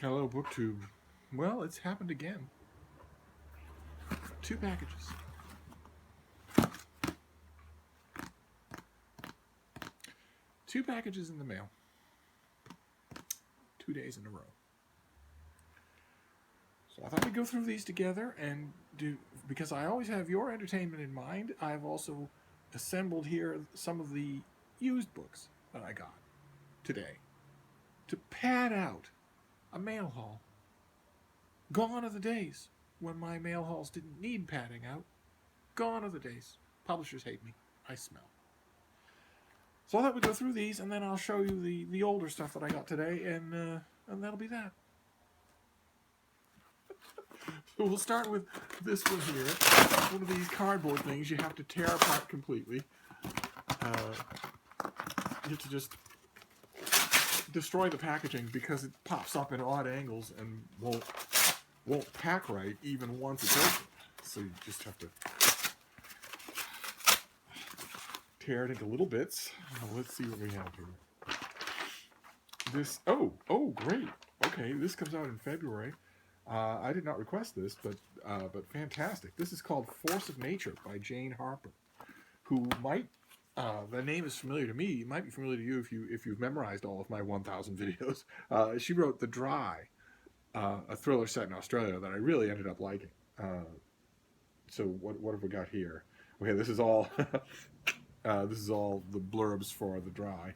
Hello, BookTube. Well, it's happened again. Two packages. Two packages in the mail. 2 days in a row. So I thought we'd go through these together and do, because I always have your entertainment in mind, I've also assembled here some of the used books that I got today to pad out a mail haul. Gone are the days when my mail hauls didn't need padding out. Gone are the days. Publishers hate me. I smell. So I thought we'd go through these, and then I'll show you the older stuff that I got today, and that'll be that. So we'll start with this one here. One of these cardboard things you have to tear apart completely. You have to just destroy the packaging because it pops up in odd angles and won't pack right even once it's open. So you just have to tear it into little bits. Now let's see what we have here. This, oh, great. Okay, this comes out in February. I did not request this, but fantastic. This is called Force of Nature by Jane Harper, who might, the name is familiar to me. It might be familiar to you if you've memorized all of my 1,000 videos. She wrote The Dry, a thriller set in Australia that I really ended up liking. So what have we got here? Okay, this is all this is all the blurbs for The Dry.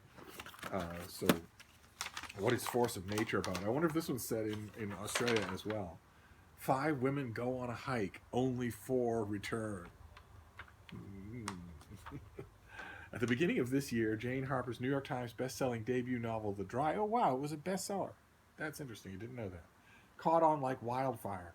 So what is Force of Nature about? I wonder if this one's set in Australia as well. 5 women go on a hike, only 4 return. At the beginning of this year, Jane Harper's New York Times best-selling debut novel, The Dry, oh wow, it was a bestseller. That's interesting, you didn't know that. Caught on like wildfire.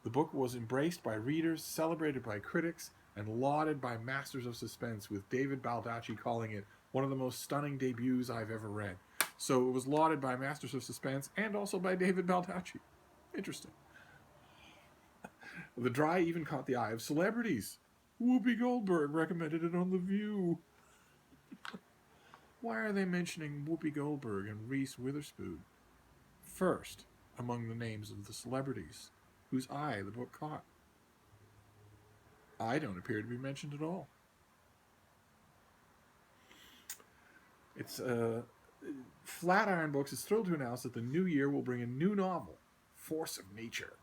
The book was embraced by readers, celebrated by critics, and lauded by masters of suspense, with David Baldacci calling it one of the most stunning debuts I've ever read. So it was lauded by masters of suspense and also by David Baldacci. Interesting. The Dry even caught the eye of celebrities. Whoopi Goldberg recommended it on The View. Why are they mentioning Whoopi Goldberg and Reese Witherspoon first among the names of the celebrities whose eye the book caught? I don't appear to be mentioned at all. It's Flatiron Books is thrilled to announce that the new year will bring a new novel, Force of Nature.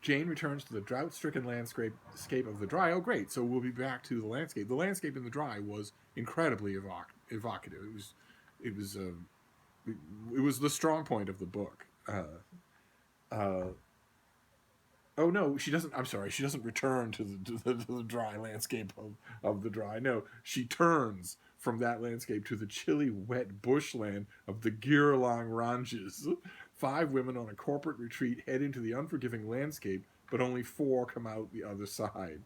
Jane returns to the drought-stricken landscape of The Dry. Oh, great! So we'll be back to the landscape. The landscape in The Dry was incredibly evocative. It was the strong point of the book. Oh no, she doesn't. I'm sorry, she doesn't return to the dry landscape of The Dry. No, she turns from that landscape to the chilly, wet bushland of the Girlang Ranges. 5 women on a corporate retreat head into the unforgiving landscape, but only 4 come out the other side.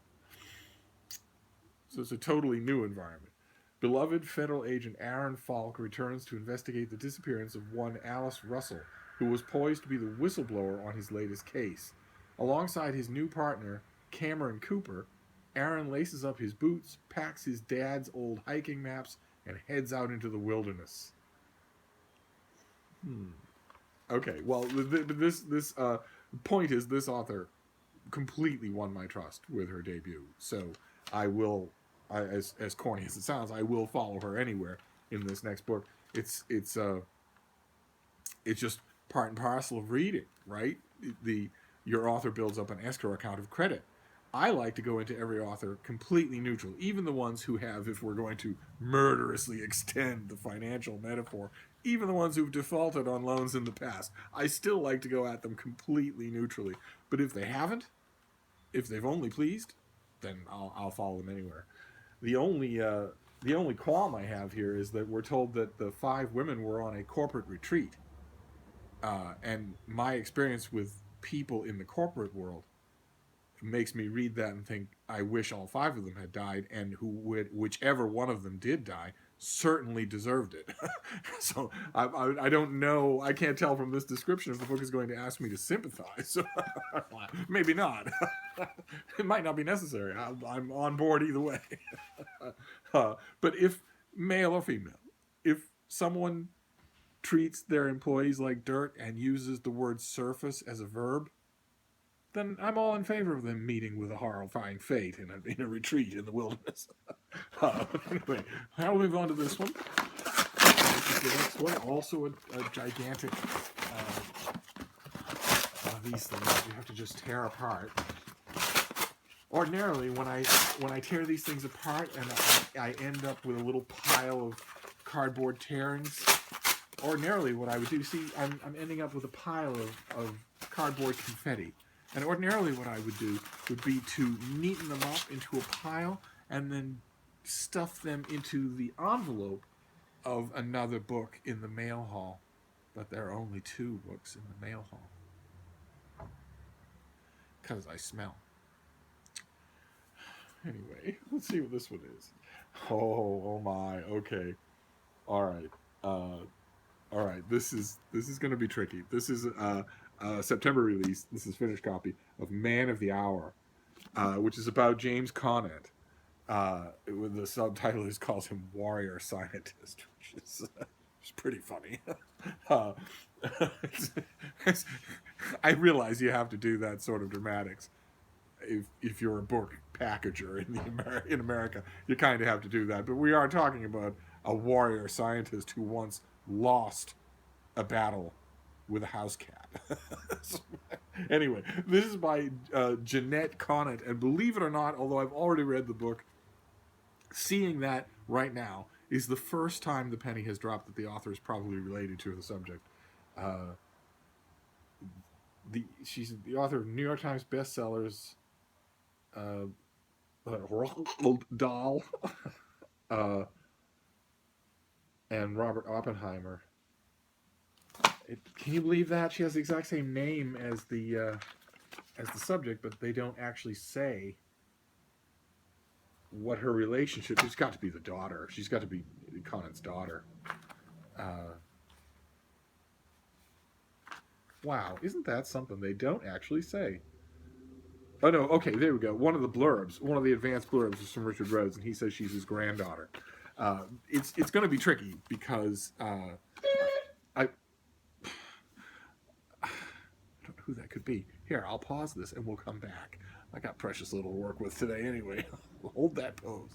So it's a totally new environment. Beloved federal agent Aaron Falk returns to investigate the disappearance of one Alice Russell, who was poised to be the whistleblower on his latest case. Alongside his new partner, Cameron Cooper, Aaron laces up his boots, packs his dad's old hiking maps, and heads out into the wilderness. Okay, well, this point is this author completely won my trust with her debut. So I will, as corny as it sounds, I will follow her anywhere in this next book. It's just part and parcel of reading, right? Your author builds up an escrow account of credit. I like to go into every author completely neutral, even the ones who have, if we're going to murderously extend the financial metaphor, even the ones who've defaulted on loans in the past. I still like to go at them completely neutrally. But if they haven't, if they've only pleased, then I'll follow them anywhere. The only qualm I have here is that we're told that the 5 women were on a corporate retreat. And my experience with people in the corporate world makes me read that and think, I wish all 5 of them had died, and whichever one of them did die certainly deserved it. So I don't know, I can't tell from this description if the book is going to ask me to sympathize. Maybe not. It might not be necessary. I'm on board either way. But if male or female, if someone treats their employees like dirt and uses the word surface as a verb, then I'm all in favor of them meeting with a horrifying fate in a retreat in the wilderness. Anyway, I'll move on to this one. This is the next one. Also a gigantic. These things you have to just tear apart. Ordinarily, when I tear these things apart and I end up with a little pile of cardboard tearings, ordinarily what I would do, see, I'm ending up with a pile of cardboard confetti. And ordinarily what I would do would be to neaten them up into a pile and then stuff them into the envelope of another book in the mail hall. But there are only 2 books in the mail hall. Because I smell. Anyway, let's see what this one is. Oh my, okay. Alright. Alright, this is going to be tricky. This is September release. This is finished copy of Man of the Hour, which is about James Conant. The subtitle calls him Warrior Scientist, which is pretty funny. I realize you have to do that sort of dramatics if you're a book packager in America. You kind of have to do that. But we are talking about a warrior scientist who once lost a battle with a house cat. Anyway, this is by Jeanette Conant, and believe it or not, although I've already read the book, seeing that right now is the first time the penny has dropped that the author is probably related to the subject. She's the author of New York Times bestsellers, Dahl, and Robert Oppenheimer. Can you believe that she has the exact same name as the subject, but they don't actually say what her relationship. She's got to be the daughter. She's got to be Conant's daughter. Wow, isn't that something? They don't actually say. Oh no, okay, there we go. One of the blurbs, one of the advanced blurbs is from Richard Rhodes, and he says she's his granddaughter. It's going to be tricky because I don't know who that could be. Here, I'll pause this and we'll come back. I got precious little to work with today anyway. Hold that pose.